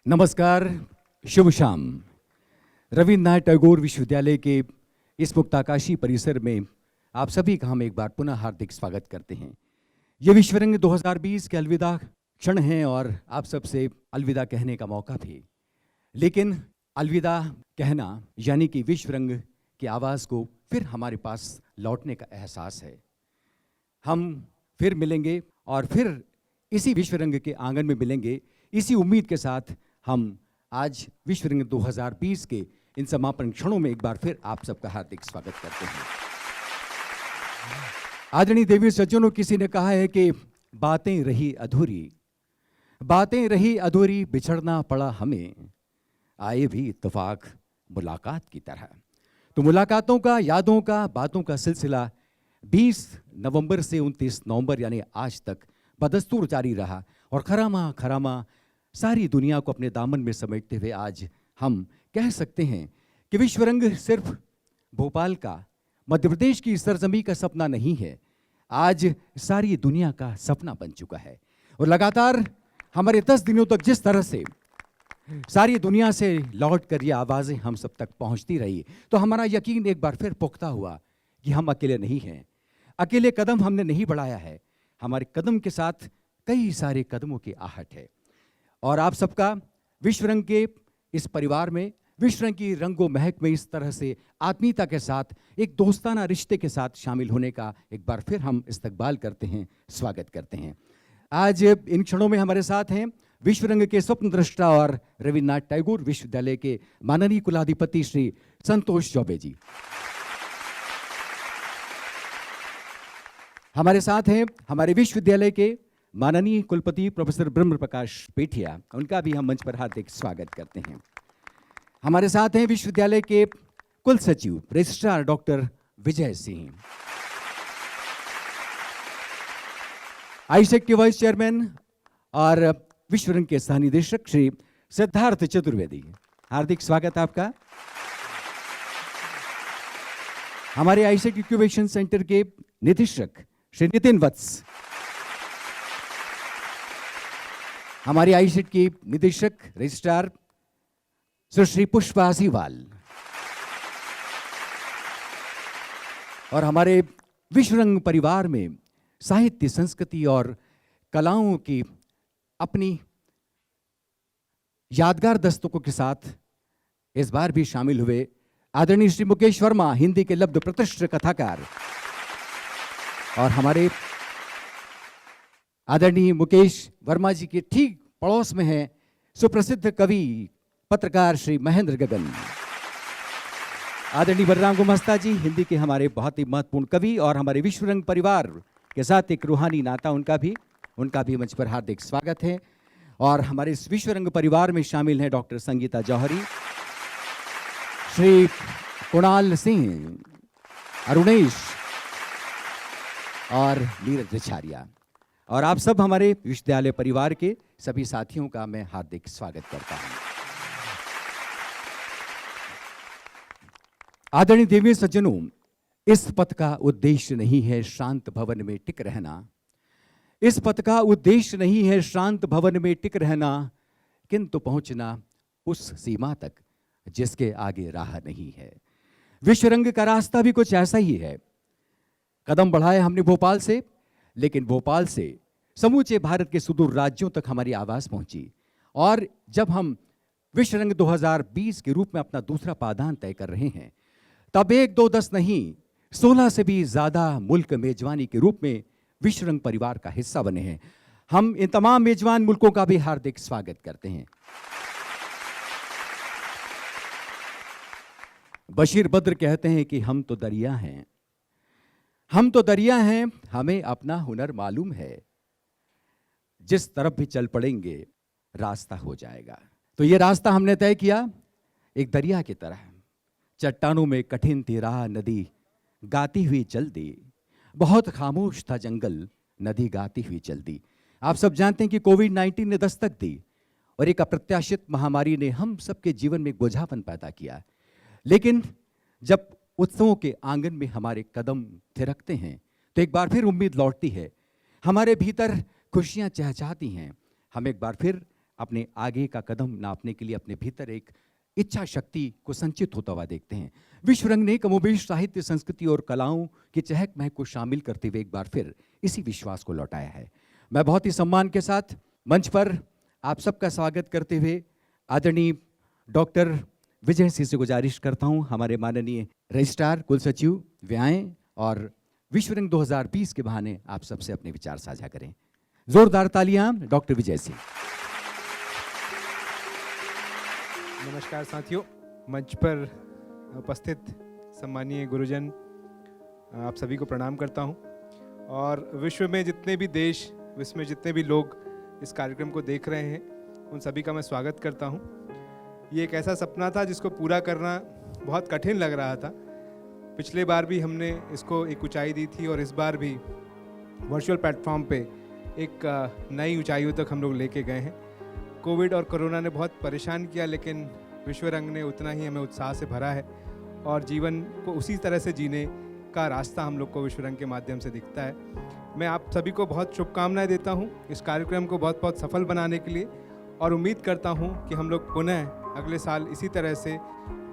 नमस्कार, शुभ शाम। रविन्द्रनाथ टैगोर विश्वविद्यालय के इस मुक्ताकाशी परिसर में आप सभी का हम एक बार पुनः हार्दिक स्वागत करते हैं। ये विश्वरंग 2020 के अलविदा क्षण हैं और आप सबसे अलविदा कहने का मौका भी। लेकिन अलविदा कहना यानी कि विश्वरंग की आवाज़ को फिर हमारे पास लौटने का एहसास है। हम फिर मिलेंगे और फिर इसी विश्वरंग के आंगन में मिलेंगे। इसी उम्मीद के साथ हम आज विश्वरंग 2020 के इन समापन क्षणों में एक बार फिर आप सबका हार्दिक स्वागत करते हैं। आदरणीय देवी सज्जनों, किसी ने कहा है कि बातें रही अधूरी, बिछड़ना पड़ा हमें, आए भी इत्तेफाक मुलाकात की तरह। तो मुलाकातों का, यादों का, बातों का सिलसिला 20 नवंबर से 29 नवंबर यानी आज तक बदस्तूर जारी रहा और खरामा सारी दुनिया को अपने दामन में समेटते हुए आज हम कह सकते हैं कि विश्वरंग सिर्फ भोपाल का, मध्य प्रदेश की सरजमी का सपना नहीं है, आज सारी दुनिया का सपना बन चुका है। और लगातार हमारे 10 दिनों तक जिस तरह से सारी दुनिया से लौट कर ये आवाज़ें हम सब तक पहुंचती रही, तो हमारा यकीन एक बार फिर पुख्ता हुआ कि हम अकेले नहीं हैं। अकेले कदम हमने नहीं बढ़ाया है, हमारे कदम के साथ कई सारे कदमों की आहट है। और आप सबका विश्वरंग के इस परिवार में, विश्वरंग की रंगो महक में इस तरह से आत्मीयता के साथ, एक दोस्ताना रिश्ते के साथ शामिल होने का एक बार फिर हम इस्तकबाल करते हैं, स्वागत करते हैं। आज इन क्षणों में हमारे साथ हैं विश्वरंग के स्वप्न दृष्टा और रविन्द्रनाथ टैगोर विश्वविद्यालय के माननीय कुलाधिपति श्री संतोष चौबे जी। हमारे साथ हैं हमारे विश्वविद्यालय के माननीय कुलपति प्रोफेसर ब्रह्म प्रकाश पेठिया, उनका भी हम मंच पर हार्दिक स्वागत करते हैं। हमारे साथ हैं विश्वविद्यालय के कुल सचिव रजिस्ट्रार डॉक्टर विजय सिंह, आईसेक के वाइस चेयरमैन और विश्वरंग के सह निदेशक श्री सिद्धार्थ चतुर्वेदी, हार्दिक स्वागत आपका। हमारे आईसेक इंक्यूबेशन सेंटर के निदेशक श्री नितिन वत्स, हमारे आईसेट की निदेशक रजिस्ट्रार सुश्री पुष्पा सीवाल और हमारे विश्वरंग परिवार में साहित्य, संस्कृति और कलाओं की अपनी यादगार दस्तकों के साथ इस बार भी शामिल हुए आदरणीय श्री मुकेश वर्मा, हिंदी के लब्ध प्रतिष्ठित कथाकार, और हमारे आदरणीय मुकेश वर्मा जी के ठीक पड़ोस में है सुप्रसिद्ध कवि पत्रकार श्री महेंद्र गगन, आदरणीय बलराम गुमस्ता जी, हिंदी के हमारे बहुत ही महत्वपूर्ण कवि और हमारे विश्वरंग परिवार के साथ एक रूहानी नाता उनका भी मंच पर हार्दिक स्वागत है। और हमारे इस विश्वरंग परिवार में शामिल हैं डॉक्टर संगीता जौहरी, श्री कुणाल सिंह, अरुणेश और नीरज रिछारिया, और आप सब हमारे विश्वविद्यालय परिवार के सभी साथियों का मैं हार्दिक स्वागत करता हूं। आदरणीय देवी सज्जनों, इस पथ का उद्देश्य नहीं है शांत भवन में टिक रहना, इस पथ का उद्देश्य नहीं है शांत भवन में टिक रहना, किंतु पहुंचना उस सीमा तक जिसके आगे राह नहीं है। विश्वरंग का रास्ता भी कुछ ऐसा ही है। कदम बढ़ाए हमने भोपाल से, लेकिन भोपाल से समूचे भारत के सुदूर राज्यों तक हमारी आवाज़ पहुंची। और जब हम विश्वरंग 2020 के रूप में अपना दूसरा पायदान तय कर रहे हैं, तब 1, 2, 10 नहीं 16 से भी ज़्यादा मुल्क मेजबानी के रूप में विश्वरंग परिवार का हिस्सा बने हैं। हम इन तमाम मेजबान मुल्कों का भी हार्दिक स्वागत करते हैं। बशीर बद्र कहते हैं कि हम तो दरिया हैं, हमें अपना हुनर मालूम है, जिस तरफ भी चल पड़ेंगे रास्ता हो जाएगा। तो ये रास्ता हमने तय किया एक दरिया की तरह, चट्टानों में कठिन थी राह, नदी गाती हुई चल दी, बहुत खामोश था जंगल, नदी गाती हुई चल दी। आप सब जानते हैं कि कोविड-19 ने दस्तक दी और एक अप्रत्याशित महामारी ने हम सबके जीवन में बोझापन पैदा किया। लेकिन जब उत्सवों के आंगन में हमारे कदम थिरकते हैं तो एक बार फिर उम्मीद लौटती है, हमारे भीतर खुशियां चहचहाती हैं। हम एक बार फिर अपने आगे का कदम नापने के लिए अपने भीतर एक इच्छा शक्ति को संचित होता हुआ देखते हैं। विश्व रंग ने कमोबेश साहित्य, संस्कृति और कलाओं की चहक महक को शामिल करते हुए एक बार फिर इसी विश्वास को लौटाया है। मैं बहुत ही सम्मान के साथ मंच पर आप सबका स्वागत करते हुए आदरणीय डॉक्टर विजय सिंह से गुजारिश करता हूं, हमारे माननीय रजिस्ट्रार, कुल सचिव व्याय और विश्व रंग 2020 के बहाने आप सबसे अपने विचार साझा करें। जोरदार तालियां डॉक्टर विजय सिंह। नमस्कार साथियों, मंच पर उपस्थित सम्मानीय गुरुजन, आप सभी को प्रणाम करता हूं। और विश्व में जितने भी देश, विश्व में जितने भी लोग इस कार्यक्रम को देख रहे हैं, उन सभी का मैं स्वागत करता हूं। ये एक ऐसा सपना था जिसको पूरा करना बहुत कठिन लग रहा था। पिछले बार भी हमने इसको एक ऊंचाई दी थी और इस बार भी वर्चुअल प्लेटफॉर्म पे एक नई ऊंचाइयों तक हम लोग लेके गए हैं। कोविड और कोरोना ने बहुत परेशान किया, लेकिन विश्व रंग ने उतना ही हमें उत्साह से भरा है और जीवन को उसी तरह से जीने का रास्ता हम लोग को विश्व रंग के माध्यम से दिखता है। मैं आप सभी को बहुत शुभकामनाएं देता हूं इस कार्यक्रम को बहुत बहुत सफल बनाने के लिए, और उम्मीद करता हूं कि हम लोग पुनः अगले साल इसी तरह से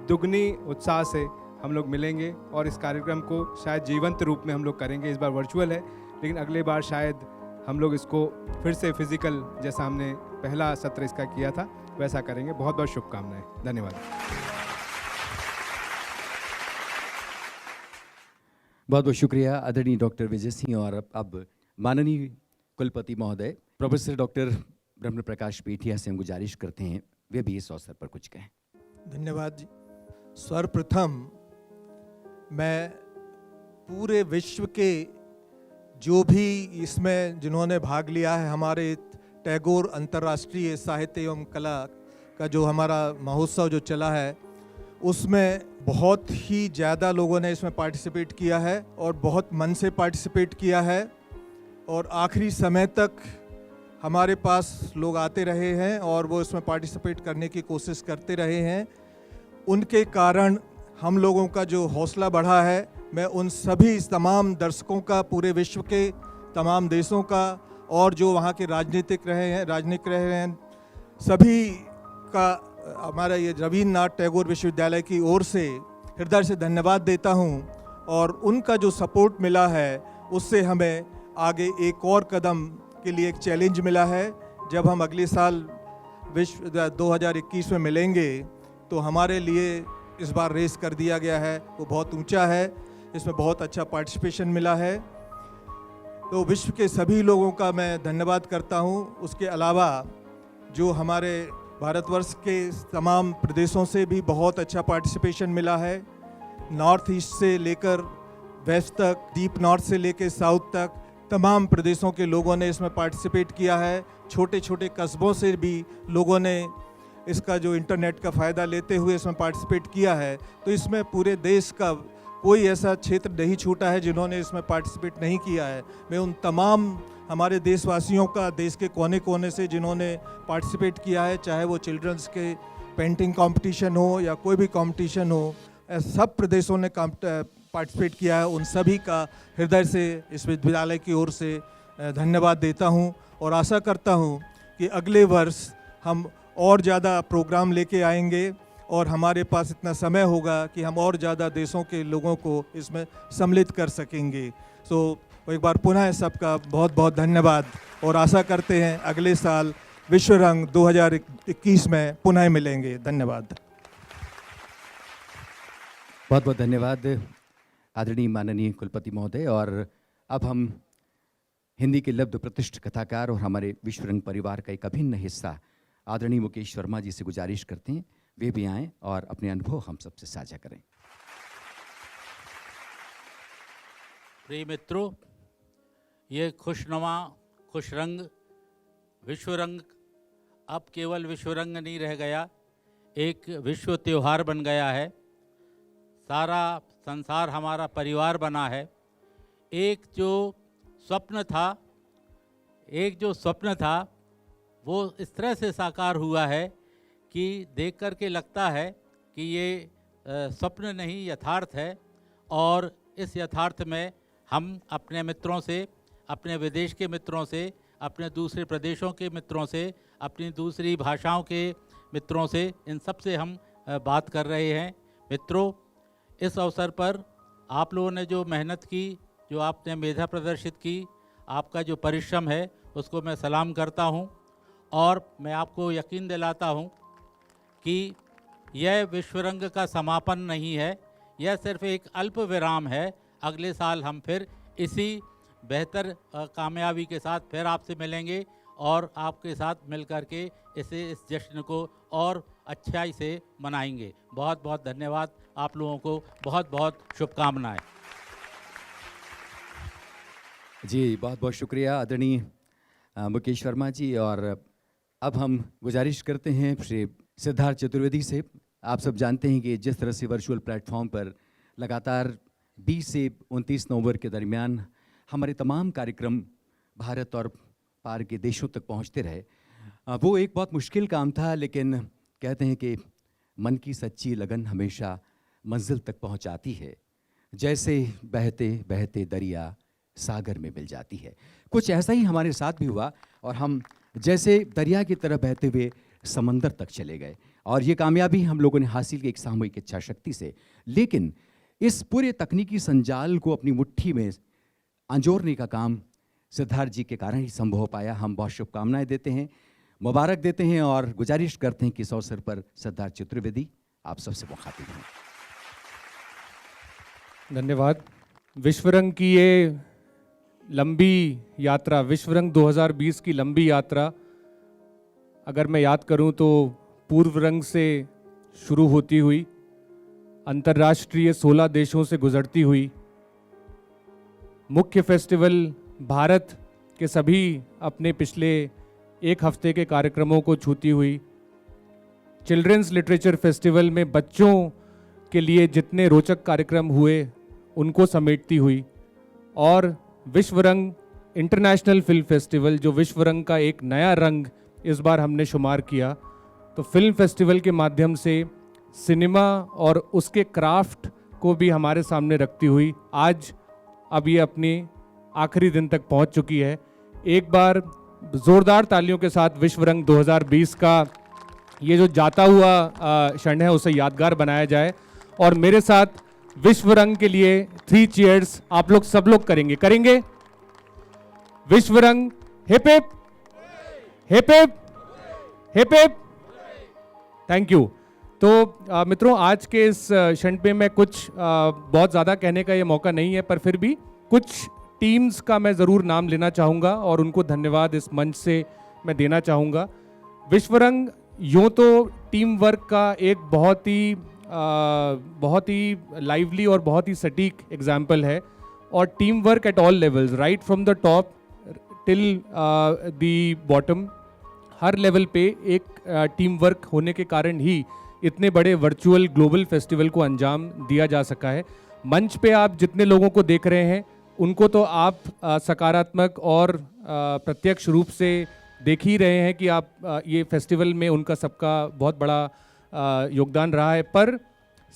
दुगनी उत्साह से हम लोग मिलेंगे और इस कार्यक्रम को शायद जीवंत रूप में हम लोग करेंगे। इस बार वर्चुअल है, लेकिन अगले बार शायद हम लोग इसको फिर से फिजिकल, जैसा हमने पहला सत्र इसका किया था, वैसा करेंगे। बहुत बहुत शुभकामनाएं, धन्यवाद। बहुत बहुत शुक्रिया आदरणीय डॉक्टर विजय सिंह। और अब माननीय कुलपति महोदय प्रोफेसर डॉक्टर ब्रह्म प्रकाश पेठिया से हम गुजारिश करते हैं वे भी इस अवसर पर कुछ कहें। धन्यवाद जी। सर्वप्रथम मैं पूरे विश्व के जो भी इसमें जिन्होंने भाग लिया है, हमारे टैगोर अंतर्राष्ट्रीय साहित्य एवं कला का जो हमारा महोत्सव जो चला है, उसमें बहुत ही ज़्यादा लोगों ने इसमें पार्टिसिपेट किया है और बहुत मन से पार्टिसिपेट किया है और आखिरी समय तक हमारे पास लोग आते रहे हैं और वो इसमें पार्टिसिपेट करने की कोशिश करते रहे हैं। उनके कारण हम लोगों का जो हौसला बढ़ा है, मैं उन सभी तमाम दर्शकों का, पूरे विश्व के तमाम देशों का और जो वहाँ के राजनीतिक रहे हैं सभी का हमारा ये रवींद्रनाथ टैगोर विश्वविद्यालय की ओर से हृदय से धन्यवाद देता हूँ। और उनका जो सपोर्ट मिला है उससे हमें आगे एक और कदम के लिए एक चैलेंज मिला है। जब हम अगले साल विश्व 2021 में मिलेंगे तो हमारे लिए इस बार रेस कर दिया गया है, वो बहुत ऊंचा है, इसमें बहुत अच्छा पार्टिसिपेशन मिला है। तो विश्व के सभी लोगों का मैं धन्यवाद करता हूँ। उसके अलावा जो हमारे भारतवर्ष के तमाम प्रदेशों से भी बहुत अच्छा पार्टिसिपेशन मिला है। नॉर्थ ईस्ट से लेकर वेस्ट तक, डीप नॉर्थ से लेकर साउथ तक तमाम प्रदेशों के लोगों ने इसमें पार्टिसिपेट किया है। छोटे छोटे कस्बों से भी लोगों ने इसका जो इंटरनेट का फ़ायदा लेते हुए इसमें पार्टिसिपेट किया है। तो इसमें पूरे देश का कोई ऐसा क्षेत्र नहीं छूटा है जिन्होंने इसमें पार्टिसिपेट नहीं किया है। मैं उन तमाम हमारे देशवासियों का, देश के कोने कोने से जिन्होंने पार्टिसिपेट किया है, चाहे वो चिल्ड्रंस के पेंटिंग कंपटीशन हो या कोई भी कंपटीशन हो, सब प्रदेशों ने पार्टिसिपेट किया है, उन सभी का हृदय से इस विश्वविद्यालय की ओर से धन्यवाद देता हूं। और आशा करता हूं कि अगले वर्ष हम और ज़्यादा प्रोग्राम लेके आएंगे और हमारे पास इतना समय होगा कि हम और ज़्यादा देशों के लोगों को इसमें सम्मिलित कर सकेंगे। एक बार पुनः सबका बहुत बहुत धन्यवाद और आशा करते हैं अगले साल विश्व रंग 2021 में पुनः मिलेंगे। धन्यवाद। बहुत बहुत धन्यवाद आदरणीय माननीय कुलपति महोदय। और अब हम हिंदी के लब्ध प्रतिष्ठ कथाकार और हमारे विश्व रंग परिवार का एक अभिन्न हिस्सा आदरणीय मुकेश वर्मा जी से गुजारिश करते हैं वे भी आएं और अपने अनुभव हम सबसे साझा करें। प्रिय मित्रों, ये खुशनुमा खुश रंग विश्व रंग अब केवल विश्व रंग नहीं रह गया, एक विश्व त्यौहार बन गया है। सारा संसार हमारा परिवार बना है। एक जो स्वप्न था वो इस तरह से साकार हुआ है कि देख कर के लगता है कि ये स्वप्न नहीं यथार्थ है। और इस यथार्थ में हम अपने मित्रों से, अपने विदेश के मित्रों से, अपने दूसरे प्रदेशों के मित्रों से, अपनी दूसरी भाषाओं के मित्रों से, इन सब से हम बात कर रहे हैं। मित्रों, इस अवसर पर आप लोगों ने जो मेहनत की, जो आपने मेधा प्रदर्शित की, आपका जो परिश्रम है, उसको मैं सलाम करता हूं। और मैं आपको यकीन दिलाता हूं कि यह विश्वरंग का समापन नहीं है, यह सिर्फ एक अल्प विराम है। अगले साल हम फिर इसी बेहतर कामयाबी के साथ फिर आपसे मिलेंगे और आपके साथ मिलकर के इस जश्न को और अच्छाई से मनाएंगे। बहुत बहुत धन्यवाद। आप लोगों को बहुत बहुत शुभकामनाएं। जी, बहुत बहुत शुक्रिया आदरणीय मुकेश वर्मा जी। और अब हम गुजारिश करते हैं श्री सिद्धार्थ चतुर्वेदी से। आप सब जानते हैं कि जिस तरह से वर्चुअल प्लेटफॉर्म पर लगातार 20 से 29 नवंबर के दरमियान हमारे तमाम कार्यक्रम भारत और पार के देशों तक पहुंचते रहे, वो एक बहुत मुश्किल काम था, लेकिन कहते हैं कि मन की सच्ची लगन हमेशा मंजिल तक पहुंचाती है। जैसे बहते बहते दरिया सागर में मिल जाती है। कुछ ऐसा ही हमारे साथ भी हुआ और हम जैसे दरिया की तरह बहते हुए समंदर तक चले गए और ये कामयाबी हम लोगों ने हासिल की एक सामूहिक इच्छा शक्ति से। लेकिन इस पूरे तकनीकी संजाल को अपनी मुट्ठी में अंजोरने का काम सिद्धार्थ जी के कारण ही संभव हो पाया। हम बहुत शुभकामनाएं देते हैं, मुबारक देते हैं और गुजारिश करते हैं कि इस अवसर पर सिद्धार्थ चतुर्वेदी आप सबसे मुखातिब हैं। धन्यवाद। विश्वरंग की ये लंबी यात्रा, विश्वरंग 2020 की लंबी यात्रा, अगर मैं याद करूं तो पूर्व रंग से शुरू होती हुई अंतर्राष्ट्रीय 16 देशों से गुजरती हुई मुख्य फेस्टिवल भारत के सभी अपने पिछले एक हफ्ते के कार्यक्रमों को छूती हुई, चिल्ड्रंस लिटरेचर फेस्टिवल में बच्चों के लिए जितने रोचक कार्यक्रम हुए उनको समेटती हुई, और विश्वरंग इंटरनेशनल फिल्म फेस्टिवल जो विश्वरंग का एक नया रंग इस बार हमने शुमार किया। तो फिल्म फेस्टिवल के माध्यम से सिनेमा और उसके क्राफ्ट को भी हमारे सामने रखती हुई आज अब ये अपने आखिरी दिन तक पहुंच चुकी है। एक बार जोरदार तालियों के साथ विश्वरंग 2020 का ये जो जाता हुआ क्षण है उसे यादगार बनाया जाए। और मेरे साथ विश्वरंग के लिए 3 चीयर्स आप लोग सब लोग करेंगे। Vishwarang hip hip hip hip hip hip. Thank you. तो मित्रों, आज के इस क्षण पे मैं कुछ बहुत ज़्यादा कहने का ये मौका नहीं है, पर फिर भी कुछ टीम्स का मैं ज़रूर नाम लेना चाहूँगा और उनको धन्यवाद इस मंच से मैं देना चाहूँगा। विश्वरंग यूँ तो टीम वर्क का एक बहुत ही लाइवली और बहुत ही सटीक एग्जाम्पल है, और team work at all levels, right from the top till the bottom, her level पे एक टीम वर्क होने के कारण ही इतने बड़े वर्चुअल ग्लोबल फेस्टिवल को अंजाम दिया जा सका है। मंच पे आप जितने लोगों को देख रहे हैं उनको तो आप सकारात्मक और प्रत्यक्ष रूप से देख ही रहे हैं कि आप ये फेस्टिवल में उनका सबका बहुत बड़ा योगदान रहा है। पर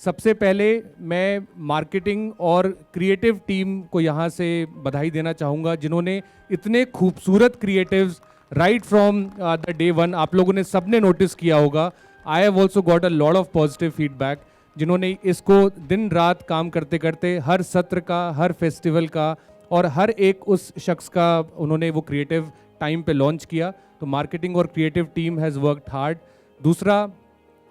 सबसे पहले मैं मार्केटिंग और क्रिएटिव टीम को यहाँ से बधाई देना चाहूँगा, जिन्होंने इतने खूबसूरत creatives right from the day one, आप लोगों ने सबने नोटिस किया होगा, I have also got a lot of positive feedback, जिन्होंने इसको दिन रात काम करते करते हर सत्र का, हर फेस्टिवल का और हर एक उस शख्स का उन्होंने वो क्रिएटिव टाइम पे लॉन्च किया। तो मार्केटिंग और creative team has worked hard. दूसरा,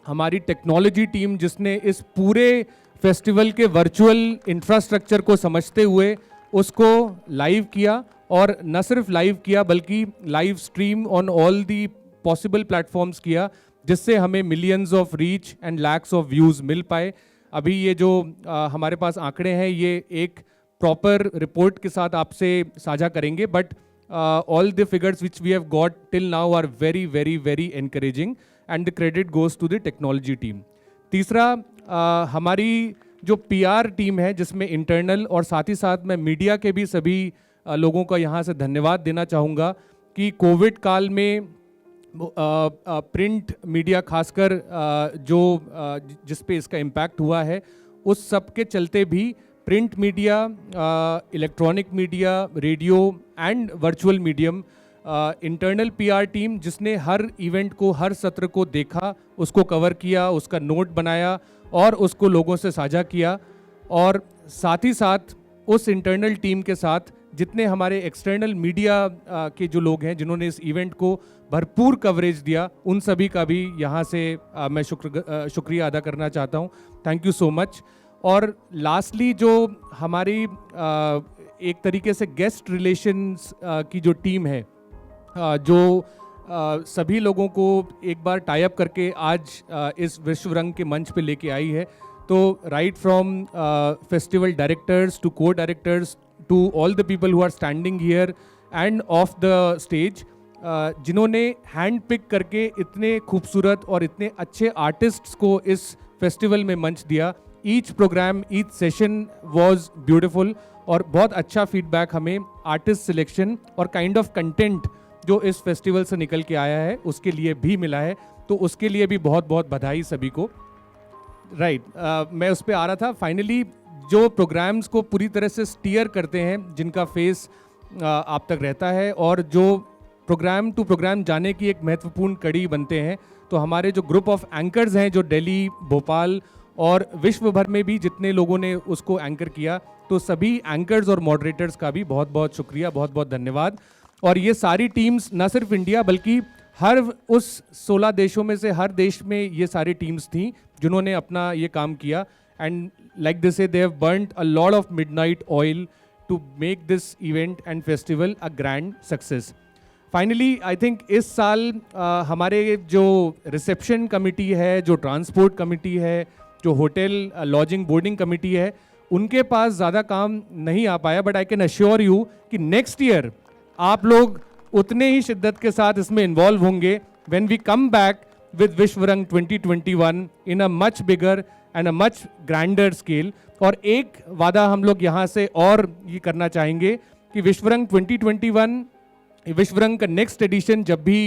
हमारी टेक्नोलॉजी टीम जिसने इस पूरे फेस्टिवल के वर्चुअल इंफ्रास्ट्रक्चर को समझते हुए उसको लाइव किया, और न सिर्फ लाइव किया बल्कि live stream on all the possible platforms किया, जिससे हमें millions of reach and lakhs of views मिल पाए। अभी ये जो हमारे पास आंकड़े हैं ये एक प्रॉपर रिपोर्ट के साथ आपसे साझा करेंगे, but all the figures which we have got till now are very very very encouraging and the credit goes to the technology team. तीसरा, हमारी जो PR टीम है जिसमें इंटरनल और साथ ही साथ मैं मीडिया के भी सभी लोगों का यहाँ से धन्यवाद देना चाहूँगा कि कोविड काल में प्रिंट मीडिया खासकर जो जिस पे इसका इम्पैक्ट हुआ है उस सब के चलते भी print media, electronic media, radio and virtual medium internal PR team जिसने हर इवेंट को, हर सत्र को देखा, उसको कवर किया, उसका नोट बनाया और उसको लोगों से साझा किया। और साथ ही साथ उस इंटरनल टीम के साथ जितने हमारे एक्सटर्नल मीडिया के जो लोग हैं जिन्होंने इस इवेंट को भरपूर कवरेज दिया, उन सभी का भी यहाँ से मैं शुक्रिया अदा करना चाहता हूँ। Thank you so much. और लास्टली जो हमारी एक तरीके से गेस्ट रिलेशंस की जो टीम है, जो सभी लोगों को एक बार टाई अप करके आज इस विश्व रंग के मंच पे लेके आई है, तो right from festival directors to co directors to all the people who are standing here and of the stage, जिन्होंने हैंड पिक करके इतने खूबसूरत और इतने अच्छे आर्टिस्ट्स को इस फेस्टिवल में मंच दिया। Each programme, each session was beautiful और बहुत अच्छा फीडबैक हमें आर्टिस्ट सिलेक्शन और काइंड ऑफ कंटेंट जो इस फेस्टिवल से निकल के आया है उसके लिए भी मिला है। तो उसके लिए भी बहुत बहुत बधाई सभी को। राइट, मैं उस पर आ रहा था। फाइनली जो प्रोग्राम्स को पूरी तरह से स्टीयर करते हैं, जिनका फेस आप तक रहता है और जो प्रोग्राम टू प्रोग्राम जाने की एक महत्वपूर्ण कड़ी बनते हैं, तो हमारे जो ग्रुप ऑफ एंकर्स हैं जो दिल्ली, भोपाल और विश्व भर में भी जितने लोगों ने उसको एंकर किया, तो सभी एंकर्स और मॉडरेटर्स का भी बहुत बहुत शुक्रिया, बहुत बहुत धन्यवाद। और ये सारी टीम्स न सिर्फ इंडिया बल्कि हर उस 16 देशों में से हर देश में ये सारी टीम्स थी जिन्होंने अपना ये काम किया। And like this they have burned a lot of midnight oil to make this event and festival a grand success. Finally I think इस साल हमारे जो रिसेप्शन कमिटी है, जो ट्रांसपोर्ट कमिटी है, जो होटल लॉजिंग बोर्डिंग कमिटी है, उनके पास ज़्यादा काम नहीं आ पाया, but I can assure you कि नेक्स्ट ईयर आप लोग उतने ही शिद्दत के साथ इसमें इन्वॉल्व होंगे when we come back with Vishwarang 2021 in a much bigger and a much grander scale. और एक वादा हम लोग यहाँ से और ये करना चाहेंगे कि विश्वरंग 2021, विश्वरंग का नेक्स्ट एडिशन जब भी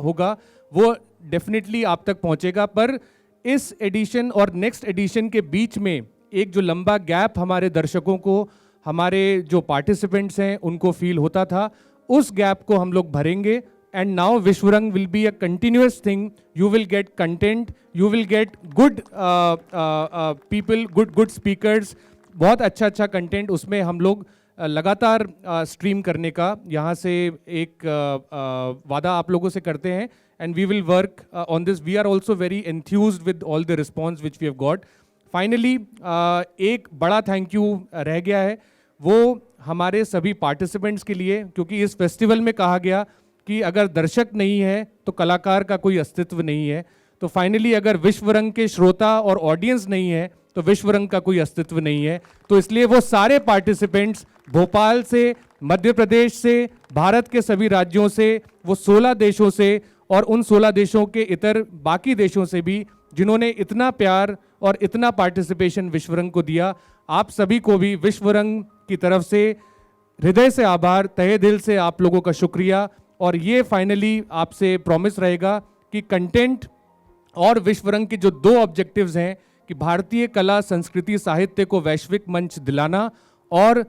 होगा वो डेफिनेटली आप तक पहुँचेगा, पर इस एडिशन और नेक्स्ट एडिशन के बीच में एक जो लंबा गैप हमारे दर्शकों को, हमारे जो पार्टिसिपेंट्स हैं उनको फील होता था, उस गैप को हम लोग भरेंगे। And now Vishwarang will be a continuous thing. You will get content, you will get good people, good speakers, बहुत अच्छा अच्छा कंटेंट उसमें हम लोग लगातार स्ट्रीम करने का यहाँ से एक वादा आप लोगों से करते हैं। And we will work on this. We are also very enthused with all the response which we have got. Finally एक बड़ा थैंक यू रह गया है, वो हमारे सभी पार्टिसिपेंट्स के लिए, क्योंकि इस फेस्टिवल में कहा गया कि अगर दर्शक नहीं है तो कलाकार का कोई अस्तित्व नहीं है। तो फाइनली अगर विश्वरंग के श्रोता और ऑडियंस नहीं है तो विश्वरंग का कोई अस्तित्व नहीं है। तो इसलिए वो सारे पार्टिसिपेंट्स भोपाल से, मध्य प्रदेश से, भारत के सभी राज्यों से, वो 16 देशों से और उन 16 देशों के इतर बाकी देशों से भी जिन्होंने इतना प्यार और इतना पार्टिसिपेशन विश्वरंग को दिया, आप सभी को भी विश्वरंग की तरफ से हृदय से आभार, तहे दिल से आप लोगों का शुक्रिया। और ये फाइनली आपसे प्रॉमिस रहेगा कि कंटेंट और विश्वरंग के जो 2 ऑब्जेक्टिव्स हैं कि भारतीय कला, संस्कृति, साहित्य को वैश्विक मंच दिलाना और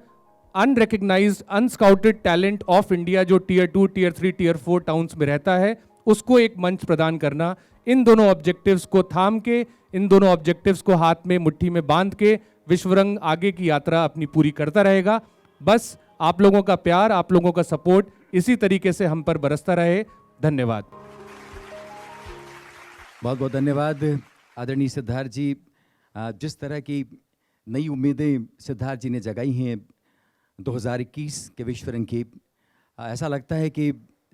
अनरिकग्नाइज्ड, अनस्काउटेड टैलेंट ऑफ इंडिया जो टियर 2, टियर 3, टियर 4 टाउन्स में रहता है, उसको एक मंच प्रदान करना। इन दोनों ऑब्जेक्टिव्स को थाम के, इन दोनों ऑब्जेक्टिव्स को हाथ में मुट्ठी में बांध के विश्वरंग आगे की यात्रा अपनी पूरी करता रहेगा। बस आप लोगों का प्यार, आप लोगों का सपोर्ट इसी तरीके से हम पर बरसता रहे। धन्यवाद। बहुत बहुत धन्यवाद आदरणीय सिद्धार्थ जी। जिस तरह की नई उम्मीदें सिद्धार्थ जी ने जगाई हैं 2021 के विश्वरंग की, ऐसा लगता है कि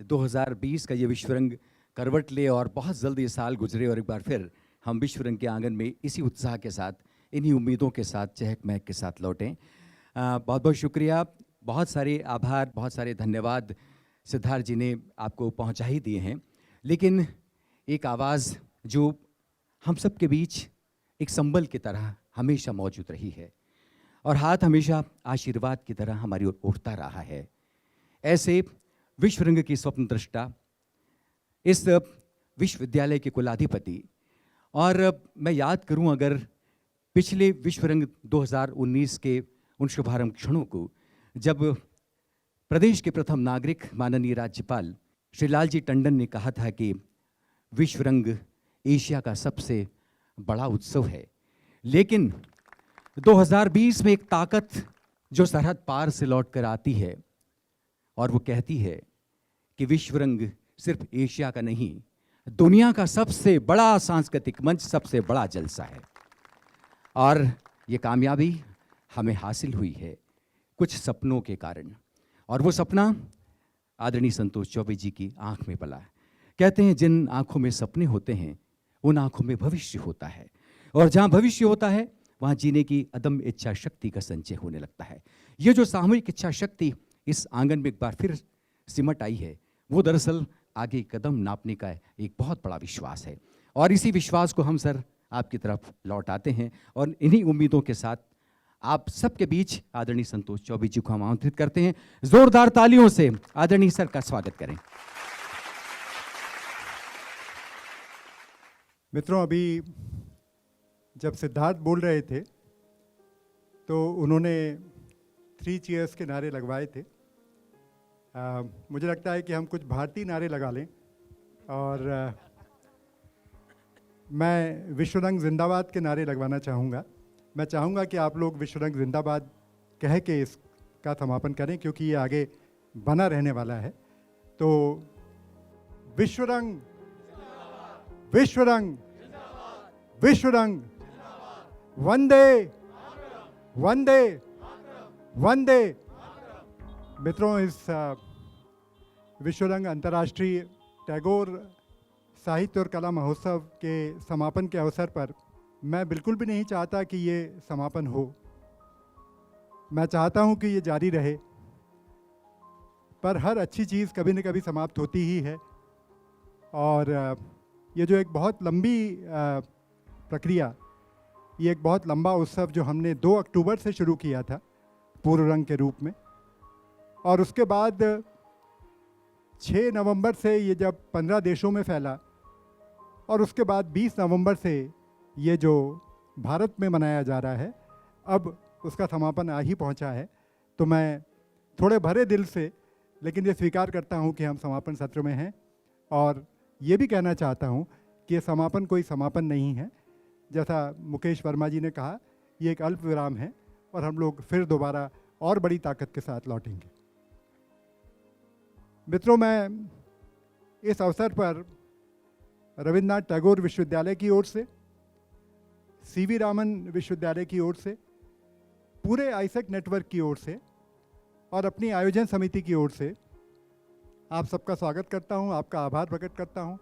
2020 का ये विश्वरंग करवट ले और बहुत जल्द ये साल गुजरे और एक बार फिर हम विश्वरंग के आंगन में इसी उत्साह के साथ, इन्हीं उम्मीदों के साथ, चहक महक के साथ लौटें। बहुत बहुत शुक्रिया, बहुत सारे आभार, बहुत सारे धन्यवाद सिद्धार्थ जी ने आपको पहुंचा ही दिए हैं। लेकिन एक आवाज़ जो हम सब के बीच एक संबल की तरह हमेशा मौजूद रही है और हाथ हमेशा आशीर्वाद की तरह हमारी ओर उठता रहा है, ऐसे विश्वरंग की स्वप्न दृष्टा, इस विश्वविद्यालय के कुलाधिपति। और मैं याद करूं अगर पिछले विश्वरंग 2019 के उन शुभारंभ क्षणों को, जब प्रदेश के प्रथम नागरिक माननीय राज्यपाल श्री लालजी टंडन ने कहा था कि विश्व रंग एशिया का सबसे बड़ा उत्सव है, लेकिन 2020 में एक ताकत जो सरहद पार से लौटकर आती है और वो कहती है कि विश्व रंग सिर्फ एशिया का नहीं, दुनिया का सबसे बड़ा सांस्कृतिक मंच, सबसे बड़ा जलसा है। और ये कामयाबी हमें हासिल हुई है कुछ सपनों के कारण, और वो सपना आदरणीय संतोष चौबे जी की आंख में पला। कहते हैं जिन आंखों में सपने होते हैं उन आंखों में भविष्य होता है, और जहां भविष्य होता है वहां जीने की अदम्य इच्छा शक्ति का संचय होने लगता है। ये जो सामूहिक इच्छा शक्ति इस आंगन में एक बार फिर सिमट आई है, वो दरअसल आगे कदम नापने का एक बहुत बड़ा विश्वास है, और इसी विश्वास को हम सर आपकी तरफ लौट आते हैं, और इन्हीं उम्मीदों के साथ आप सबके बीच आदरणीय संतोष चौबे जी को हम आमंत्रित करते हैं। जोरदार तालियों से आदरणीय सर का स्वागत करें। मित्रों, अभी जब सिद्धार्थ बोल रहे थे तो उन्होंने 3 चीयर्स के नारे लगवाए थे। मुझे लगता है कि हम कुछ भारतीय नारे लगा लें, और मैं विश्व रंग जिंदाबाद के नारे लगवाना चाहूँगा। मैं चाहूँगा कि आप लोग विश्व रंग जिंदाबाद कह के इसका समापन करें, क्योंकि ये आगे बना रहने वाला है। तो विश्व रंग, विश्व रंग, विश्व रंग, वंदे वंदे वंदे। मित्रों, इस विश्व रंग अंतर्राष्ट्रीय टैगोर साहित्य और कला महोत्सव के समापन के अवसर पर मैं बिल्कुल भी नहीं चाहता कि ये समापन हो। मैं चाहता हूँ कि ये जारी रहे, पर हर अच्छी चीज़ कभी न कभी समाप्त होती ही है। और ये जो एक बहुत लंबी प्रक्रिया, ये एक बहुत लंबा उत्सव जो हमने 2 अक्टूबर से शुरू किया था पूर्व रंग के रूप में, और उसके बाद 6 नवंबर से ये जब 15 देशों में फैला, और उसके बाद 20 नवंबर से ये जो भारत में मनाया जा रहा है, अब उसका समापन आ ही पहुंचा है। तो मैं थोड़े भरे दिल से लेकिन ये स्वीकार करता हूं कि हम समापन सत्र में हैं, और ये भी कहना चाहता हूं कि ये समापन कोई समापन नहीं है। जैसा मुकेश वर्मा जी ने कहा, ये एक अल्प विराम है, और हम लोग फिर दोबारा और बड़ी ताकत के साथ लौटेंगे। मित्रों, मैं इस अवसर पर रविन्द्रनाथ टैगोर विश्वविद्यालय की ओर से, सीवी रामन विश्वविद्यालय की ओर से, पूरे आईसेक नेटवर्क की ओर से और अपनी आयोजन समिति की ओर से आप सबका स्वागत करता हूं, आपका आभार प्रकट करता हूं।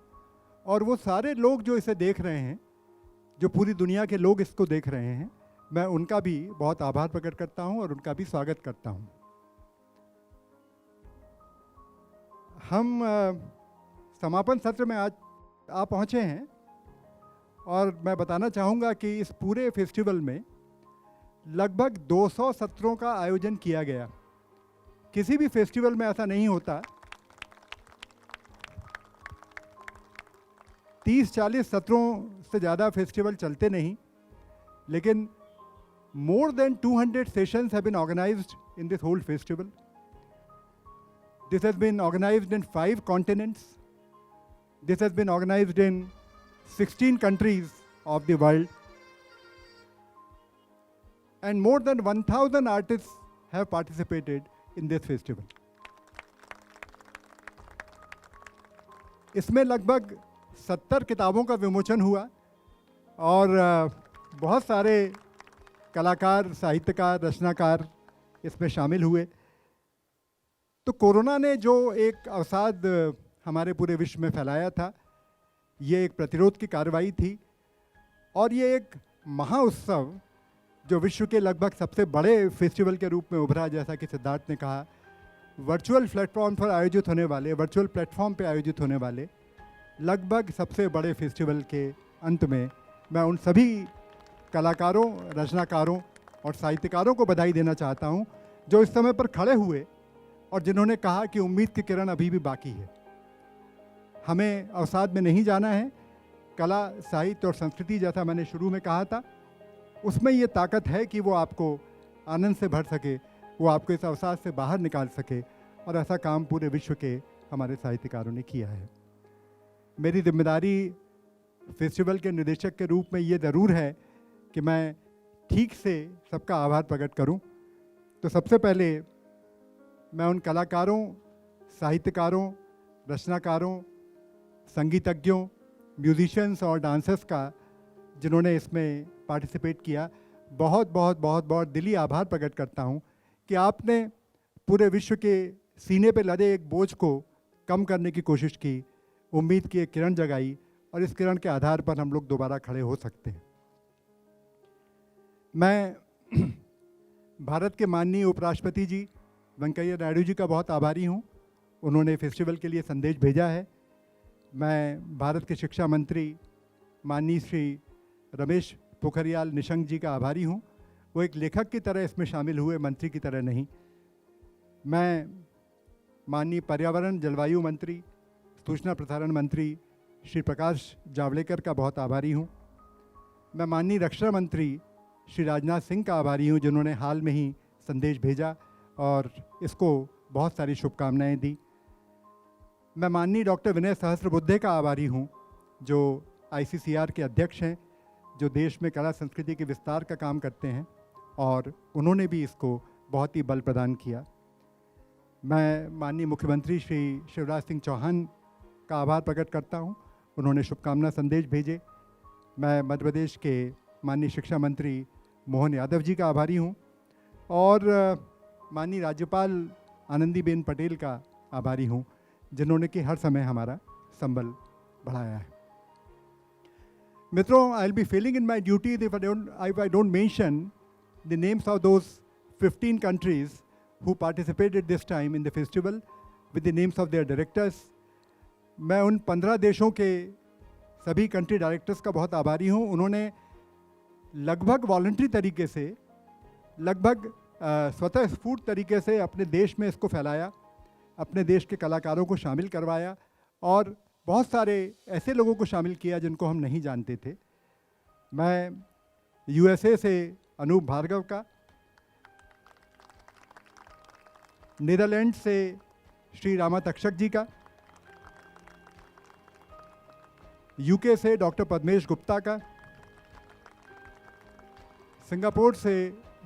और वो सारे लोग जो इसे देख रहे हैं, जो पूरी दुनिया के लोग इसको देख रहे हैं, मैं उनका भी बहुत आभार प्रकट करता हूं और उनका भी स्वागत करता हूं। हम समापन सत्र में आज आ पहुंचे हैं, और मैं बताना चाहूँगा कि इस पूरे फेस्टिवल में लगभग 200 सत्रों का आयोजन किया गया। किसी भी फेस्टिवल में ऐसा नहीं होता। 30-40 सत्रों से ज़्यादा फेस्टिवल चलते नहीं, लेकिन more than 200 sessions have been organized in this whole festival. This has been organized in 5 continents. This has been organized in 16 countries of the world. And more than 1,000 artists have participated in this festival. इसमें लगभग 70 किताबों का विमोचन हुआ, और बहुत सारे कलाकार, साहित्यकार, रचनाकार इसमें शामिल हुए। तो कोरोना ने जो एक अवसाद हमारे पूरे विश्व में फैलाया था, ये एक प्रतिरोध की कार्रवाई थी, और ये एक महाउत्सव जो विश्व के लगभग सबसे बड़े फेस्टिवल के रूप में उभरा, जैसा कि सिद्धार्थ ने कहा, वर्चुअल प्लेटफॉर्म पर आयोजित होने वाले, वर्चुअल प्लेटफॉर्म पे आयोजित होने वाले लगभग सबसे बड़े फेस्टिवल के अंत में मैं उन सभी कलाकारों, रचनाकारों और साहित्यकारों को बधाई देना चाहता हूं जो इस समय पर खड़े हुए और जिन्होंने कहा कि उम्मीद की किरण अभी भी बाकी है। हमें अवसाद में नहीं जाना है। कला, साहित्य और संस्कृति, जैसा मैंने शुरू में कहा था, उसमें ये ताकत है कि वो आपको आनंद से भर सके, वो आपको इस अवसाद से बाहर निकाल सके और ऐसा काम पूरे विश्व के हमारे साहित्यकारों ने किया है। मेरी जिम्मेदारी फेस्टिवल के निदेशक के रूप में ये ज़रूर है कि मैं ठीक से सबका आभार प्रकट करूं। तो सबसे पहले मैं उन कलाकारों, साहित्यकारों, रचनाकारों, संगीतज्ञों, म्यूजिशियंस और डांसर्स का जिन्होंने इसमें पार्टिसिपेट किया, बहुत बहुत बहुत बहुत दिली आभार प्रकट करता हूं कि आपने पूरे विश्व के सीने पे लदे एक बोझ को कम करने की कोशिश की, उम्मीद की एक किरण जगाई और इस किरण के आधार पर हम लोग दोबारा खड़े हो सकते हैं। मैं भारत के माननीय उपराष्ट्रपति जी वेंकैया नायडू जी का बहुत आभारी हूँ। उन्होंने फेस्टिवल के लिए संदेश भेजा है। मैं भारत के शिक्षा मंत्री माननीय श्री रमेश पोखरियाल निशंक जी का आभारी हूँ। वो एक लेखक की तरह इसमें शामिल हुए, मंत्री की तरह नहीं। मैं माननीय पर्यावरण जलवायु मंत्री, सूचना प्रसारण मंत्री श्री प्रकाश जावड़ेकर का बहुत आभारी हूँ। मैं माननीय रक्षा मंत्री श्री राजनाथ सिंह का आभारी हूँ, जिन्होंने हाल में ही संदेश भेजा और इसको बहुत सारी शुभकामनाएं दी। मैं माननीय डॉक्टर विनय सहस्त्रबुद्धे का आभारी हूँ, जो ICCR के अध्यक्ष हैं, जो देश में कला संस्कृति के विस्तार का काम करते हैं और उन्होंने भी इसको बहुत ही बल प्रदान किया। मैं माननीय मुख्यमंत्री श्री शिवराज सिंह चौहान का आभार प्रकट करता हूँ, उन्होंने शुभकामना संदेश भेजे। मैं मध्य प्रदेश के माननीय शिक्षा मंत्री मोहन यादव जी का आभारी हूँ और माननीय राज्यपाल आनंदीबेन पटेल का आभारी हूँ, जिन्होंने कि हर समय हमारा संबल बढ़ाया है। मित्रों, I will be Fehling in my duty if I don't mention the names of those 15 countries who participated this time in the festival with the names of their directors. मैं उन 15 देशों के सभी कंट्री डायरेक्टर्स का बहुत आभारी हूँ। उन्होंने लगभग वॉलंटरी तरीके से, लगभग स्वतः स्फूर्त तरीके से अपने देश में इसको फैलाया, अपने देश के कलाकारों को शामिल करवाया और बहुत सारे ऐसे लोगों को शामिल किया जिनको हम नहीं जानते थे। मैं USA से अनूप भार्गव का, नीदरलैंड से श्री रामा तक्षक जी का, UK से डॉक्टर पद्मेश गुप्ता का, सिंगापुर से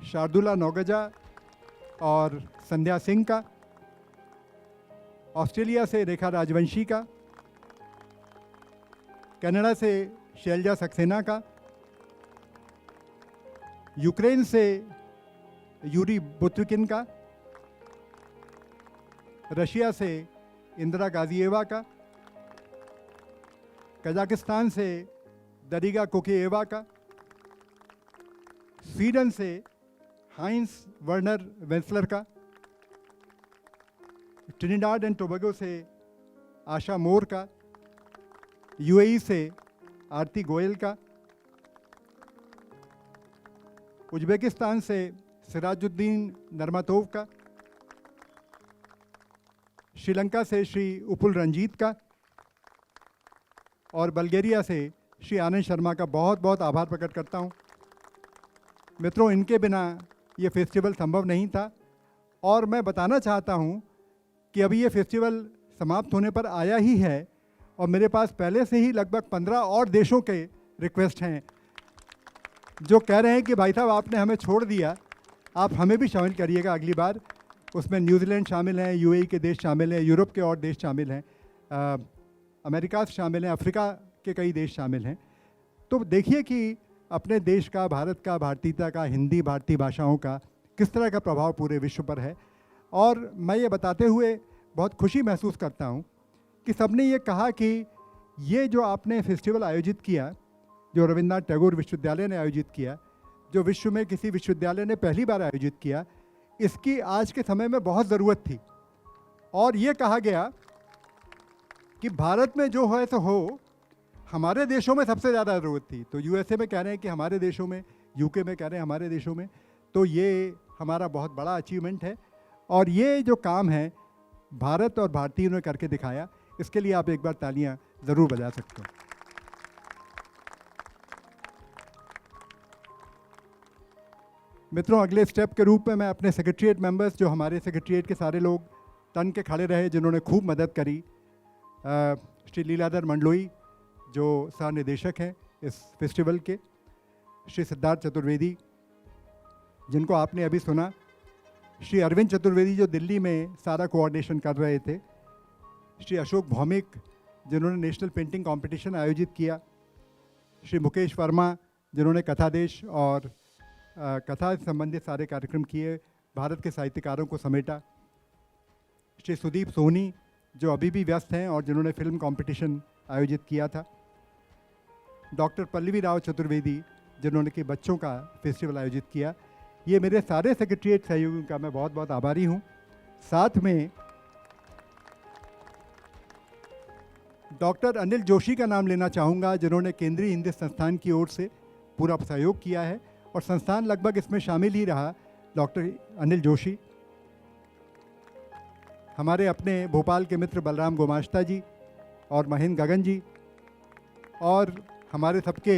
शार्दुला नौगजा और संध्या सिंह का, ऑस्ट्रेलिया से रेखा राजवंशी का, कनाडा से शैलजा सक्सेना का, यूक्रेन से यूरी बुत्विकिन का, रशिया से इंदिरा गाजिएवा का, कजाकिस्तान से दरिगा कोकेएवा का, स्वीडन से हाइंस वर्नर वेंसलर का, ट्रिनिडाड एंड टोबैगो से आशा मोर का, UAE से आरती गोयल का, उज्बेकिस्तान से सिराजुद्दीन नरमातोव का, श्रीलंका से श्री उपुल रंजीत का और बल्गेरिया से श्री आनंद शर्मा का बहुत बहुत आभार प्रकट करता हूँ। मित्रों, इनके बिना ये फेस्टिवल संभव नहीं था और मैं बताना चाहता हूँ कि अभी ये फेस्टिवल समाप्त होने पर आया ही है और मेरे पास पहले से ही लगभग 15 और देशों के रिक्वेस्ट हैं जो कह रहे हैं कि भाई साहब आपने हमें छोड़ दिया, आप हमें भी शामिल करिएगा अगली बार। उसमें न्यूजीलैंड शामिल हैं, UAE के देश शामिल हैं, यूरोप के और देश शामिल हैं, अमेरिका से शामिल हैं, अफ्रीका के कई देश शामिल हैं। तो देखिए कि अपने देश का, भारत का, भारतीयता का, हिंदी भारतीय भाषाओं का किस तरह का प्रभाव पूरे विश्व पर है। और मैं ये बताते हुए बहुत खुशी महसूस करता हूँ कि सबने ये कहा कि ये जो आपने फेस्टिवल आयोजित किया, जो रविन्द्रनाथ टैगोर विश्वविद्यालय ने आयोजित किया, जो विश्व में किसी विश्वविद्यालय ने पहली बार आयोजित किया, इसकी आज के समय में बहुत ज़रूरत थी। और ये कहा गया कि भारत में जो है सो हो, हमारे देशों में सबसे ज़्यादा ज़रूरत थी। तो USA में कह रहे हैं कि हमारे देशों में, UK में कह रहे हैं हमारे देशों में। तो ये हमारा बहुत बड़ा अचीवमेंट है और ये जो काम है भारत और भारतीयों ने करके दिखाया, इसके लिए आप एक बार तालियां ज़रूर बजा सकते हो। मित्रों, अगले स्टेप के रूप में मैं अपने सेक्रेटरीट मेंबर्स, जो हमारे सेक्रेटरीट के सारे लोग तन के खड़े रहे, जिन्होंने खूब मदद करी। श्री लीलाधर मंडलोई जो सह निदेशक हैं इस फेस्टिवल के, श्री सिद्धार्थ चतुर्वेदी जिनको आपने अभी सुना, श्री अरविंद चतुर्वेदी जो दिल्ली में सारा कोऑर्डिनेशन कर रहे थे, श्री अशोक भौमिक जिन्होंने नेशनल पेंटिंग कंपटीशन आयोजित किया, श्री मुकेश वर्मा जिन्होंने कथादेश और कथा से संबंधित सारे कार्यक्रम किए, भारत के साहित्यकारों को समेटा, श्री सुदीप सोनी जो अभी भी व्यस्त हैं और जिन्होंने फिल्म कंपटीशन आयोजित किया था, डॉक्टर पल्लवी राव चतुर्वेदी जिन्होंने कि बच्चों का फेस्टिवल आयोजित किया। ये मेरे सारे सेक्रेटरीट सहयोगियों का मैं बहुत बहुत आभारी हूँ। साथ में डॉक्टर अनिल जोशी का नाम लेना चाहूँगा, जिन्होंने केंद्रीय हिंदी संस्थान की ओर से पूरा सहयोग किया है और संस्थान लगभग इसमें शामिल ही रहा। डॉक्टर अनिल जोशी, हमारे अपने भोपाल के मित्र बलराम गोमाश्ता जी और महेंद्र गगन जी, और हमारे सबके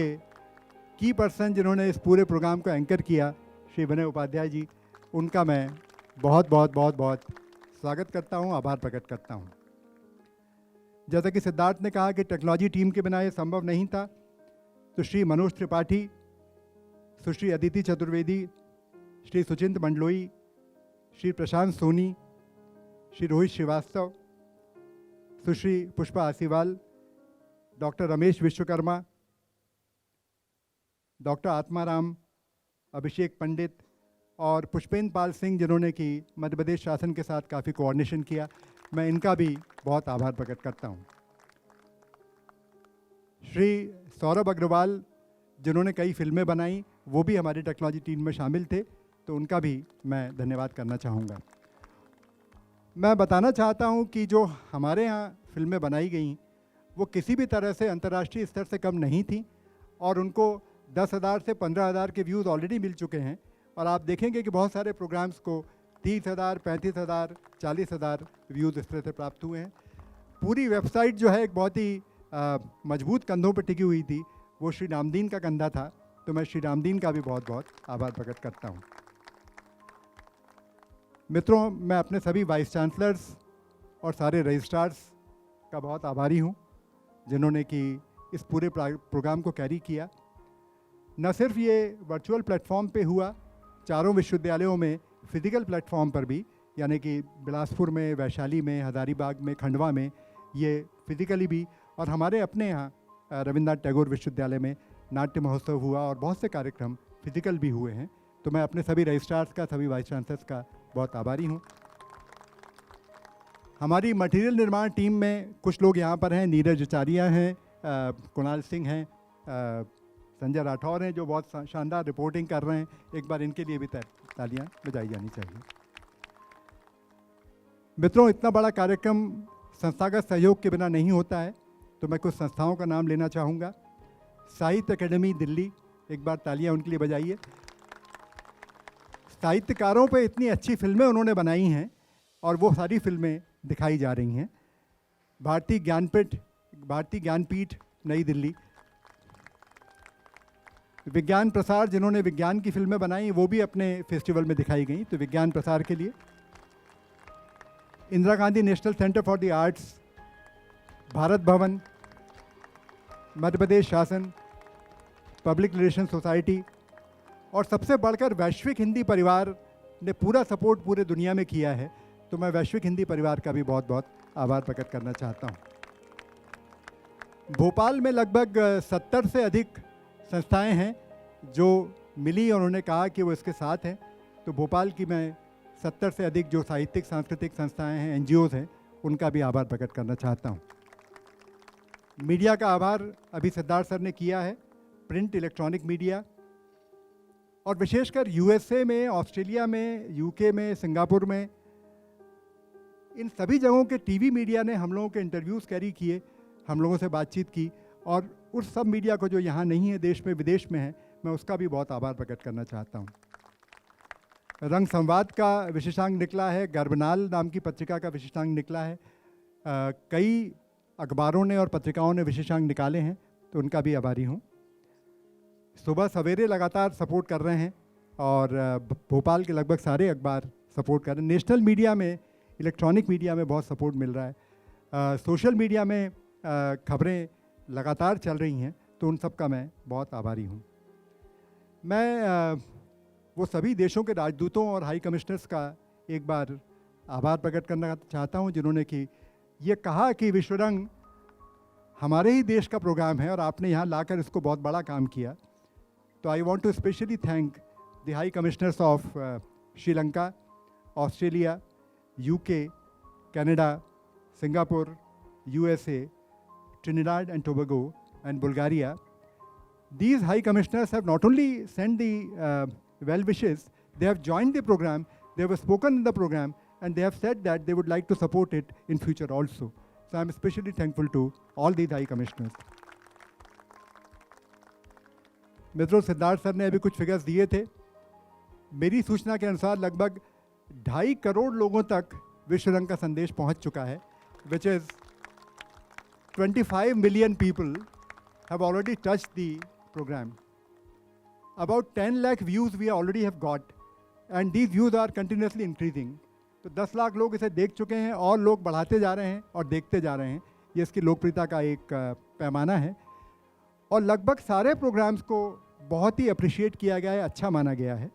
की पर्सन जिन्होंने इस पूरे प्रोग्राम को एंकर किया, श्री विनय उपाध्याय जी, उनका मैं बहुत बहुत बहुत बहुत स्वागत करता हूं, आभार प्रकट करता हूं। जैसा कि सिद्धार्थ ने कहा कि टेक्नोलॉजी टीम के बिना ये संभव नहीं था, तो श्री मनोज त्रिपाठी, सुश्री अदिति चतुर्वेदी, श्री सुचिंत मंडलोई, श्री प्रशांत सोनी, श्री रोहित श्रीवास्तव, सुश्री पुष्पा आसीवाल, डॉक्टर रमेश विश्वकर्मा, डॉक्टर आत्माराम, अभिषेक पंडित और पुष्पेंद्र पाल सिंह जिन्होंने कि मध्य प्रदेश शासन के साथ काफ़ी कोऑर्डिनेशन किया, मैं इनका भी बहुत आभार प्रकट करता हूँ। श्री सौरभ अग्रवाल जिन्होंने कई फिल्में बनाई, वो भी हमारी टेक्नोलॉजी टीम में शामिल थे, तो उनका भी मैं धन्यवाद करना चाहूँगा। मैं बताना चाहता हूँ कि जो हमारे यहाँ फिल्में बनाई गई वो किसी भी तरह से अंतर्राष्ट्रीय स्तर से कम नहीं थी और उनको 10,000 से 15,000 के व्यूज़ ऑलरेडी मिल चुके हैं। और आप देखेंगे कि बहुत सारे प्रोग्राम्स को 30,000, 35,000, 40,000 व्यूज़ इस तरह से प्राप्त हुए हैं। पूरी वेबसाइट जो है एक बहुत ही मजबूत कंधों पर टिकी हुई थी, वो श्री रामदीन का कंधा था, तो मैं श्री रामदीन का भी बहुत बहुत आभार प्रकट करता हूँ। मित्रों, मैं अपने सभी वाइस चांसलर्स और सारे रजिस्ट्रार्स का बहुत आभारी हूँ जिन्होंने कि इस पूरे प्रोग्राम को कैरी किया। न सिर्फ ये वर्चुअल प्लेटफॉर्म पे हुआ, चारों विश्वविद्यालयों में फिजिकल प्लेटफॉर्म पर भी, यानी कि बिलासपुर में, वैशाली में, हज़ारीबाग में, खंडवा में, ये फिजिकली भी, और हमारे अपने यहाँ रविन्द्रनाथ टैगोर विश्वविद्यालय में नाट्य महोत्सव हुआ और बहुत से कार्यक्रम फिजिकल भी हुए हैं। तो मैं अपने सभी रजिस्ट्रार्स का, सभी वाइस चांसलर्स का बहुत आभारी हूँ। हमारी मटेरियल निर्माण टीम में कुछ लोग यहाँ पर हैं, नीरज आचार्य हैं, कुणाल सिंह हैं, संजय राठौर हैं जो बहुत शानदार रिपोर्टिंग कर रहे हैं। एक बार इनके लिए भी तालियां बजाई जानी चाहिए। मित्रों, इतना बड़ा कार्यक्रम संस्थागत सहयोग के बिना नहीं होता है, तो मैं कुछ संस्थाओं का नाम लेना चाहूँगा। साहित्य अकेडमी दिल्ली, एक बार तालियां उनके लिए बजाइए। साहित्यकारों पे इतनी अच्छी फिल्में उन्होंने बनाई हैं और वो सारी फिल्में दिखाई जा रही हैं। भारतीय ज्ञानपीठ नई दिल्ली। विज्ञान प्रसार जिन्होंने विज्ञान की फिल्में बनाई, वो भी अपने फेस्टिवल में दिखाई गई, तो विज्ञान प्रसार के लिए। Indira Gandhi national centre for the arts, Bharat Bhavan, Madhya Pradesh शासन, पब्लिक रिलेशन सोसाइटी, और सबसे बढ़कर वैश्विक हिंदी परिवार ने पूरा सपोर्ट पूरे दुनिया में किया है, तो मैं वैश्विक हिंदी परिवार का भी बहुत बहुत आभार प्रकट करना चाहता हूँ। भोपाल में लगभग 70 से अधिक संस्थाएं हैं जो मिली और उन्होंने कहा कि वो इसके साथ हैं, तो भोपाल की मैं 70 से अधिक जो साहित्यिक सांस्कृतिक संस्थाएं हैं, NGOs हैं, उनका भी आभार प्रकट करना चाहता हूँ। मीडिया का आभार अभी सिद्धार्थ सर ने किया है, प्रिंट, इलेक्ट्रॉनिक मीडिया, और विशेषकर USA में, ऑस्ट्रेलिया में, UK में, सिंगापुर में, इन सभी जगहों के टीवी मीडिया ने हम लोगों के इंटरव्यूज़ कैरी किए, हम लोगों से बातचीत की, और उस सब मीडिया को जो यहाँ नहीं है, देश में विदेश में है, मैं उसका भी बहुत आभार प्रकट करना चाहता हूँ। रंग संवाद का विशेषांक निकला है, गर्भनाल नाम की पत्रिका का विशेषांक निकला है, कई अखबारों ने और पत्रिकाओं ने विशेषांक निकाले हैं, तो उनका भी आभारी हूँ। सुबह सवेरे लगातार सपोर्ट कर रहे हैं और भोपाल के लगभग सारे अखबार सपोर्ट कर रहे हैं। नेशनल मीडिया में इलेक्ट्रॉनिक मीडिया में बहुत सपोर्ट मिल रहा है, सोशल मीडिया में खबरें लगातार चल रही हैं, तो उन सब का मैं बहुत आभारी हूँ। मैं वो सभी देशों के राजदूतों और हाई कमिश्नर्स का एक बार आभार प्रकट करना चाहता हूँ, जिन्होंने कि ये कहा कि विश्व रंग हमारे ही देश का प्रोग्राम है और आपने यहाँ लाकर इसको बहुत बड़ा काम किया। तो I want to specially thank the high commissioners of Sri Lanka, Australia, UK, Canada, Singapore, USA, Trinidad and Tobago and Bulgaria. These high commissioners have not only sent the well wishes, they have joined the program, they have spoken in the program, and they have said that they would like to support it in future also. So I am especially thankful to all these high commissioners. मित्रों, Siddharth sir ने अभी कुछ figures दिए थे। मेरी सूचना के अनुसार लगभग 2.5 करोड़ लोगों तक विश्व रंग का संदेश पहुंच चुका है, which is 25 million people have already touched the program. About 10 lakh views we already have got, and these views are continuously increasing. तो 10 लाख लोग इसे देख चुके हैं और लोग बढ़ाते जा रहे हैं और देखते जा रहे हैं। ये इसकी लोकप्रियता का एक पैमाना है और लगभग सारे प्रोग्राम्स को बहुत ही अप्रिशिएट किया गया है, अच्छा माना गया है।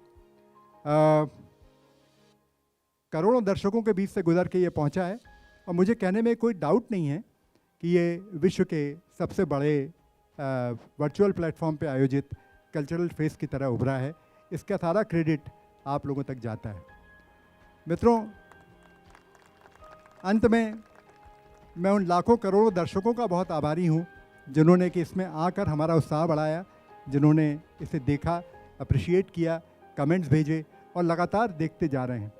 करोड़ों दर्शकों के बीच से गुजर के ये पहुंचा है और मुझे कहने में कोई डाउट नहीं है कि ये विश्व के सबसे बड़े वर्चुअल प्लेटफॉर्म पे आयोजित कल्चरल फेस्ट की तरह उभरा है। इसका सारा क्रेडिट आप लोगों तक जाता है। मित्रों, अंत में मैं उन लाखों करोड़ों दर्शकों का बहुत आभारी हूँ जिन्होंने कि इसमें आकर हमारा उत्साह बढ़ाया, जिन्होंने इसे देखा, अप्रिशिएट किया, कमेंट्स भेजे और लगातार देखते जा रहे हैं।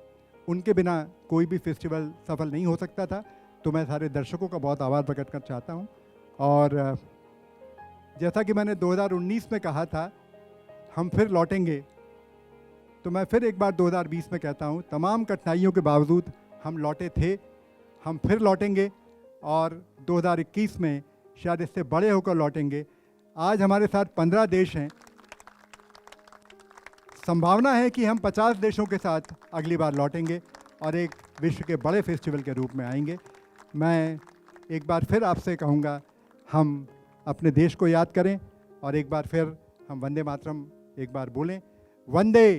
उनके बिना कोई भी फेस्टिवल सफल नहीं हो सकता था। तो मैं सारे दर्शकों का बहुत आभार प्रकट करना चाहता हूँ। और जैसा कि मैंने 2019 में कहा था हम फिर लौटेंगे, तो मैं फिर एक बार 2020 में कहता हूँ, तमाम कठिनाइयों के बावजूद हम लौटे थे, हम फिर लौटेंगे और 2021 में शायद इससे बड़े होकर लौटेंगे। आज हमारे साथ 15 देश हैं, संभावना है कि हम 50 देशों के साथ अगली बार लौटेंगे और एक विश्व के बड़े फेस्टिवल के रूप में आएंगे। मैं एक बार फिर आपसे कहूँगा, हम अपने देश को याद करें और एक बार फिर हम वंदे मातरम एक बार बोलें। वंदे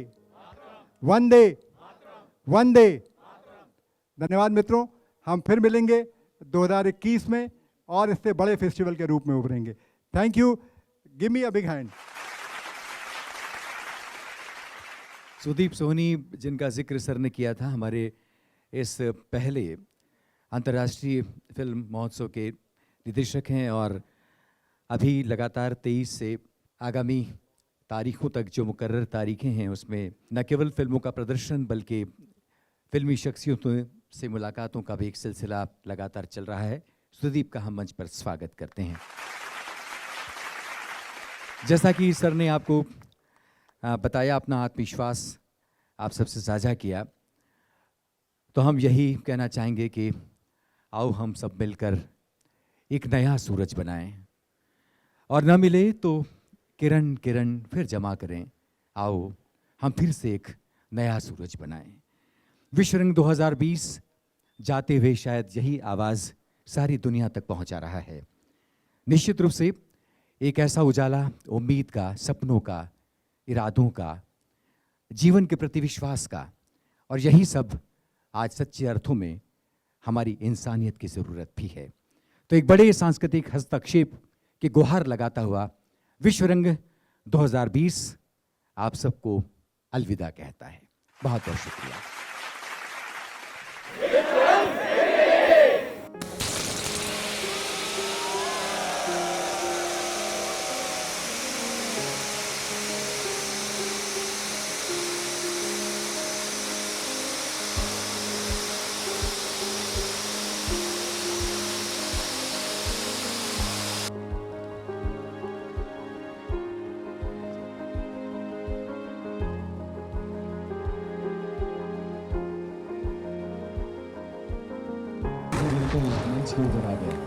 वंदे वंदे। धन्यवाद मित्रों, हम फिर मिलेंगे 2021 में और इससे बड़े फेस्टिवल के रूप में उभरेंगे। Thank you, give me a big hand. Sudeep Sohni, जिनका जिक्र सर ने किया था, हमारे इस पहले अंतर्राष्ट्रीय फिल्म महोत्सव के निदेशक हैं और अभी लगातार 23 से आगामी तारीखों तक जो मुकर्रर तारीखें हैं उसमें न केवल फिल्मों का प्रदर्शन बल्कि फिल्मी शख्सियतों से मुलाकातों का भी एक सिलसिला लगातार चल रहा है। सुदीप का हम मंच पर स्वागत करते हैं। जैसा कि सर ने आपको बताया, अपना आत्मविश्वास आप सबसे साझा किया, तो हम यही कहना चाहेंगे कि आओ हम सब मिलकर एक नया सूरज बनाएं और न मिले तो किरण किरण फिर जमा करें। आओ हम फिर से एक नया सूरज बनाएं। विश्व रंग 2020 जाते हुए शायद यही आवाज़ सारी दुनिया तक पहुंचा रहा है। निश्चित रूप से एक ऐसा उजाला उम्मीद का, सपनों का, इरादों का, जीवन के प्रति विश्वास का, और यही सब आज सच्चे अर्थों में हमारी इंसानियत की ज़रूरत भी है। तो एक बड़े सांस्कृतिक हस्तक्षेप की गुहार लगाता हुआ विश्व रंग 2020 आप सबको अलविदा कहता है। बहुत बहुत शुक्रिया। Let's move it out there.